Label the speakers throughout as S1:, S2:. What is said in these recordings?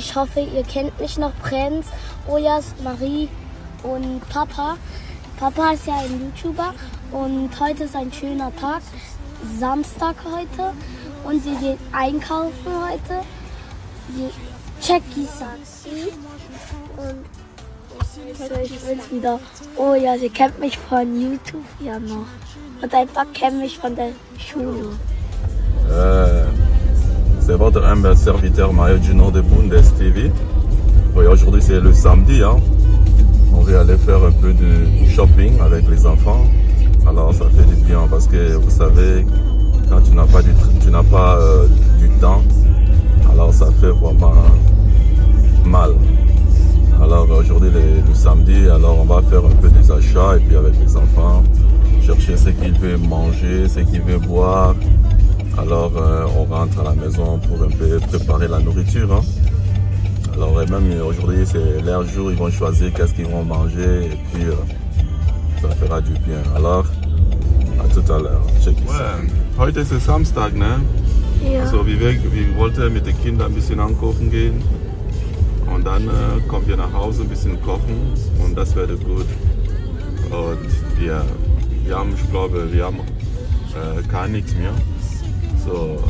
S1: Ich hoffe, ihr kennt mich noch, Prinz, Ojas, Marie und Papa. Papa ist ja ein YouTuber und heute ist ein schöner Tag, Samstag heute. Und wir gehen einkaufen heute. Jackie sagt sie. Und ich bin's wieder. Oh ja, sie kennt mich von YouTube ja noch. Und ein paar kennen mich von der Schule.
S2: C'est votre humble serviteur Mario Junior de Bundes TV. Oui, aujourd'hui c'est le samedi, hein. On va aller faire un peu de shopping avec les enfants. Alors ça fait du bien parce que vous savez, quand tu n'as pas du temps, alors ça fait vraiment mal. Alors aujourd'hui le samedi, alors on va faire un peu des achats et puis avec les enfants, chercher ce qu'ils veulent manger, ce qu'ils veulent boire. Alors on rentre à la maison pour un peu préparer la nourriture, hein. Alors même aujourd'hui c'est leur jour, ils vont choisir qu'est-ce qu'ils vont manger et puis ça fera du bien. Alors à tout à l'heure. Heute ist es Samstag, ne?
S1: Ja.
S2: Also wir wollten mit den Kindern ein bisschen einkaufen gehen und dann kommen wir nach Hause ein bisschen kochen und das wäre gut. Und wir haben, ich glaube, wir haben gar nichts mehr. So,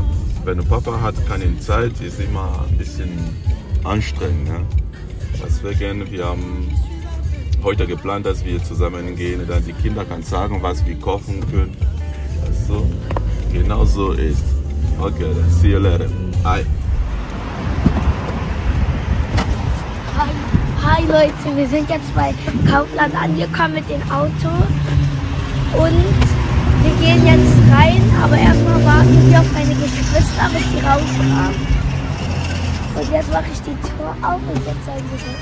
S2: wenn der Papa hat keine Zeit, ist immer ein bisschen anstrengend. Ne? Deswegen, wir haben heute geplant, dass wir zusammen gehen, dann die Kinder können sagen, was wir kochen können. Also, genau so ist. Okay, see you later. Hi.
S1: Hi Leute, wir sind jetzt bei Kaufland angekommen mit dem Auto und wir gehen jetzt rein, aber erstmal warten wir auf meine Geschwister, bis die rausfahren. Und jetzt mache ich die Tür auf und jetzt sagen sie so,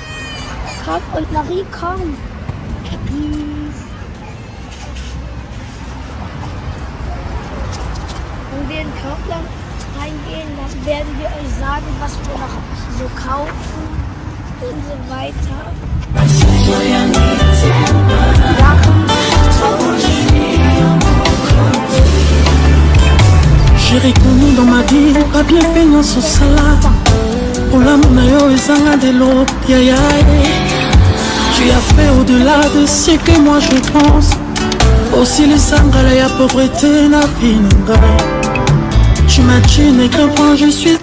S1: komm und Marie, komm. Peace. Wenn wir in Kaufland reingehen, dann werden wir euch sagen, was wir noch so kaufen und so weiter.
S3: J'ai reconnu dans ma vie pas bien peignant son salade. Pour l'amour nayo ezanga de l'eau, yaya. Tu as fait au-delà de ce que moi je pense. Aussi les sangales ya pauvreté na pinanga. Tu m'imagines qu'un point je suis.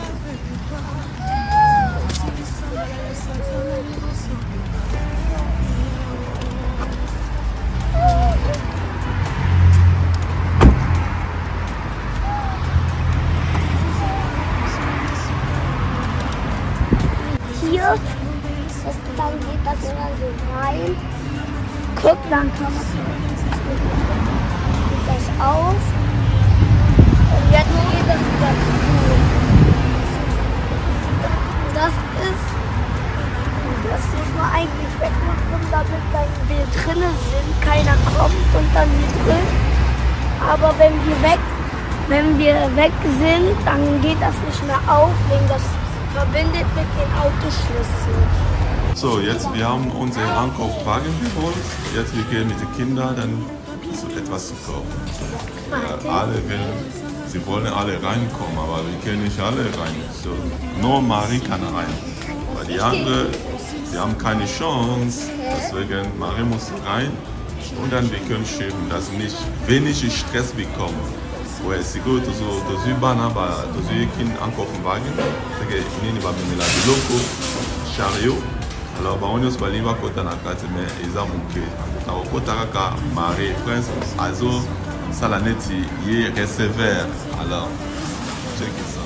S1: Hier, dann geht das immer so rein. Guck, dann kann man das auf. Und jetzt geht das wieder zu. Das muss man eigentlich wegmachen, damit dann wir drinnen sind, keiner kommt und dann wir drin. Aber wenn wir weg sind, dann geht das nicht mehr auf, wegen das verbindet mit dem Autoschlüssel.
S2: So, jetzt wir haben unseren Einkaufswagen geholt. Jetzt wir gehen mit den Kindern dann so etwas zu kaufen. Sie wollen alle reinkommen, aber wir können nicht alle rein. So, nur Marie kann rein. Weil die anderen, sie haben keine Chance. Deswegen Marie muss rein und dann wir können schieben, dass nicht wenig Stress bekommen. Ouais, c'est que tu bana ba tu kin encore wagen c'est que nini ba bimela biloko chariot alors ba onios ba liba kota na kati mais eza muke ta kota kaka Marie Prince azo sala neti ye receveur alors check ça.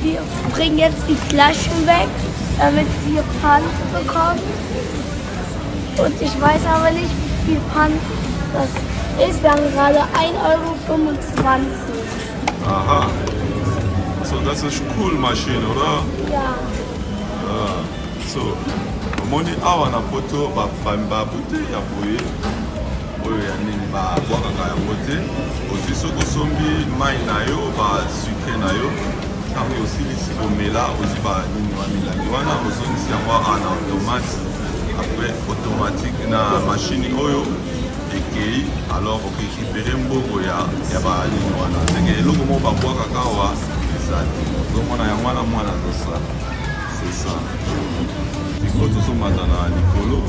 S1: Wir bringen jetzt die Flaschen weg, damit wir Pfand bekommen. Und ich weiß aber nicht, wie viel Pfand das ist. Wir haben gerade 1,25 €.
S2: Aha. So, das ist Coolmaschine, oder?
S1: Ja.
S2: So, omoni awa na poto beim babute ya boye. Oyo ya nini ba bwakaka yango te. Ozwi soki osombi mai na yo ba sucre na yo. Ntango osilisi komela ozwi ba nini wa milangi wana ozongisi yango na automate. Après automatique na machine oyo ekei alors okécupere mbongo ya banini wana seke eloko moko babwakaka awa ezali ozomona yango wana mwana azosala c'est ça. Il faut tout ça maintenant à l'icolo.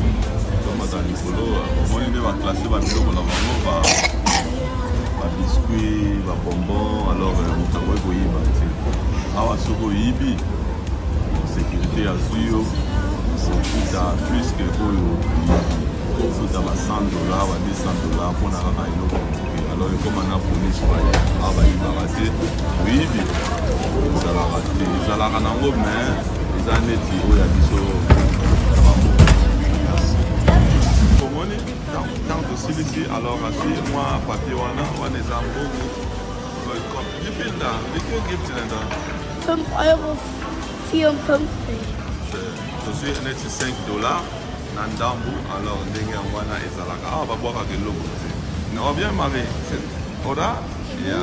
S2: Tout l'icolo. On est va classer va biloko na bango ba biscuits, ba bonbons. Alors on t'a voulu koyiba. Awa soko yibi. Sécurité à suyo. C'est plus que faut avoir $100 ou $200 pour la ramener. Alors comme on a police ah bah il va rater. Oui, ça l'a raté. Ça l'a raté mais les années qui ont la mission. Merci. Comment on est tant aussi ici alors assis moi papier on est en beau. Wie viel da? Wie viel gibt es denn da?
S1: €5,54.
S2: Je suis net $5 Nandambu, alors ndenge wana ezalaka ah babwaka keloko te na bien mari oda ya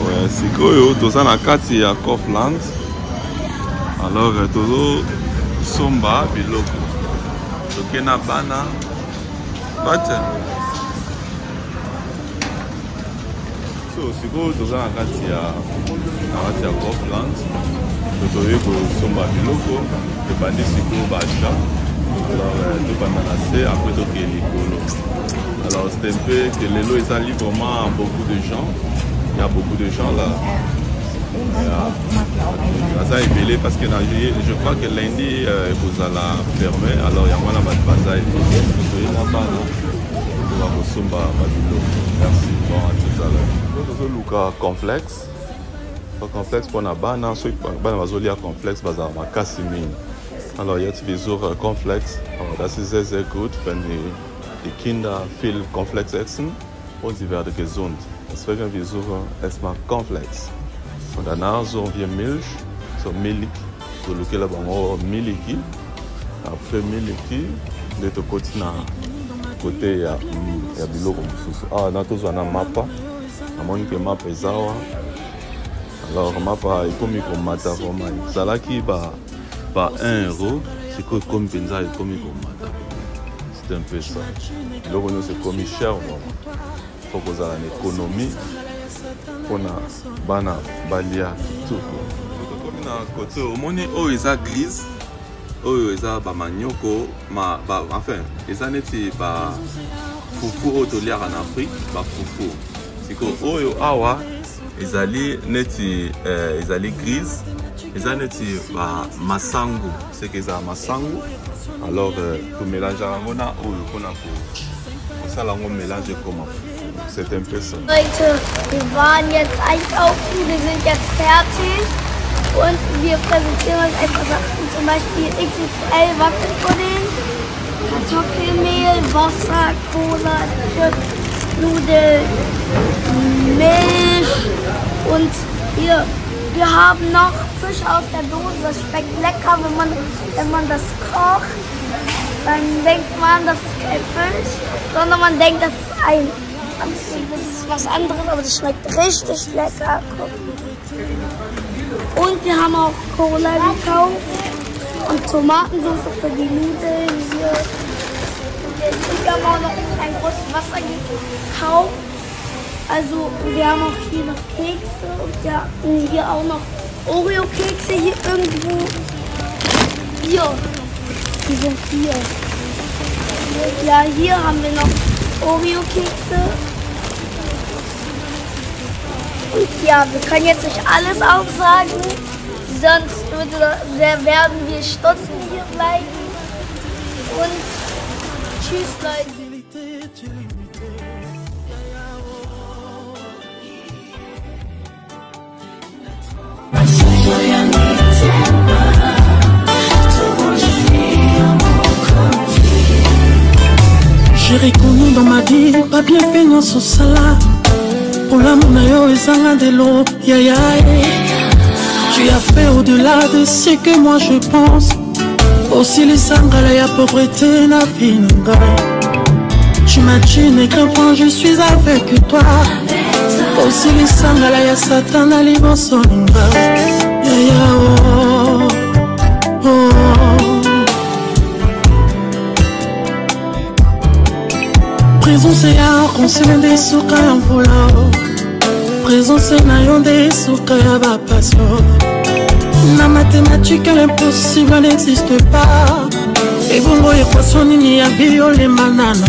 S2: ouais sikoyo toza na kati ya Kaufland alors tozo somba biloko tokena bana bata so sikoyo toza na kati ya Kaufland tozoye kosomba biloko ebandi sikoyo bacha. Alors, tout le après tout qui est l'écolo. Alors, c'est un peu que les lots sont librement à beaucoup de gens. Il y a beaucoup de gens là. Ça est belé parce que je crois que lundi, vous allez fermer. Alors, il y a moins de bazar. Merci. Bon, à tout à l'heure. Luka complexe. Complexe pour la banane. Ceux qui ont un complexe, ils ont un cassimine. Alors jetzt wieso Cornflakes, das ist sehr, sehr gut, wenn die Kinder viel Cornflakes essen und sie werden gesund. Deswegen wir suchen erstmal Cornflakes. Und danach suchen wir Milch, so Milk, so lequel on Milky. Après Milky, de ton côté il y a biloko mususu. Ah, na tous on a mapa. Amoni que mapa ezawa. Alors mapa ikomi ko mata vraiment. Salaki ba €1, c'est comme Benza et comme Mata. C'est un peu ça. Donc c'est comme cher vraiment. Il faut qu'on ait une économie. On a bana balia tout. Comme na côté au monde où ils a grise, où ils a ba manioko, enfin ils a neti ba fufu au toliar en Afrique, ba fufu. C'est que oyo awa ils allaient neti ils allaient grise. Les années masangu, c'est que ça masangu. Alors pour mélanger on a ça là on mélange comment. C'est un peu ça.
S1: Leute, wir waren jetzt einkaufen, wir sind jetzt fertig und wir präsentieren uns ein paar Sachen, zum Beispiel XXL Wackelpudding, Kartoffelmehl, Wasser, Cola, Chips, Nudeln, Milch und hier. Wir haben noch Fisch aus der Dose, das schmeckt lecker, wenn man das kocht. Dann denkt man, das ist kein Fisch, sondern man denkt, das ist was anderes, aber das schmeckt richtig lecker. Und wir haben auch Cola gekauft und Tomatensauce für die Nudeln hier. Und wir haben auch noch ein großes Wasser gekauft. Also wir haben auch hier noch Kekse und wir hatten hier auch noch Oreo-Kekse hier irgendwo. Hier. Die sind hier. Ja, hier haben wir noch Oreo-Kekse. Und ja, wir können jetzt nicht alles aufsagen, sonst werden wir Stunden hier bleiben. Und tschüss, Leute.
S3: J'ai reconnu dans ma vie, pas bien feignance au sala. Pour l'amour nayo ezanga de l'eau, ya ya. Tu as fait au-delà de ce que moi je pense. Aussi les sangala ya pauvreté na finanga. Tu m'imagines quand je suis avec toi. Aussi les sangala ya satan na libosoninga. Ya ya oh oh. Présence ya konselende suka ya mvula. Présence na yo nde suka ya bapasio. Na mathématique l'impossible n'existe pas. Et bongo équation nini ya biole mananango.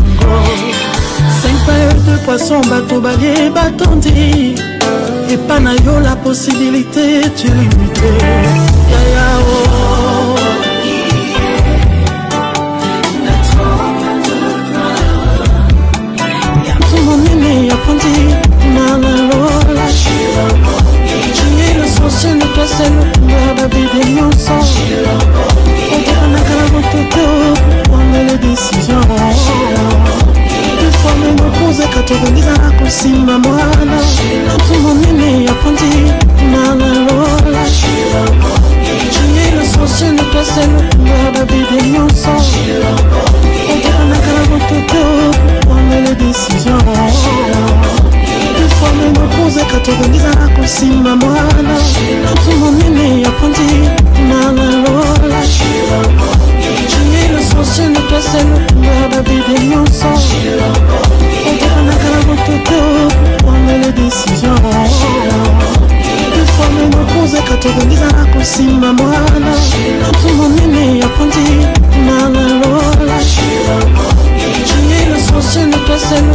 S3: 5 paires de poissons, bateau balier, batondi. Et pas na yo la possibilité de limiter. Ya ya oh. Tout mon aimé a pandi, nana lola. Tu es l'essentiel de toi seul, la vie des mensonges. On te prend la carrière pour prendre les décisions. Forme me pose quand on organise à Kosima Moana. Tout mon aimé a pandi, nana lola. Tu es l'essentiel de toi seul, la vie des mensonges. On te prend la carrière pour prendre les décisions. Forme me pose quand on organise à Kosima Moana. Tout mon aimé a pandi, nana lola. Tu es l'essentiel de toi seul, la vie des mensonges. On te prend la carrière pour prendre les décisions. Forme me pose quand on organise à Kosima Moana. Tout mon aimé a pandi, nana lola. Tu es l'essentiel de toi seul.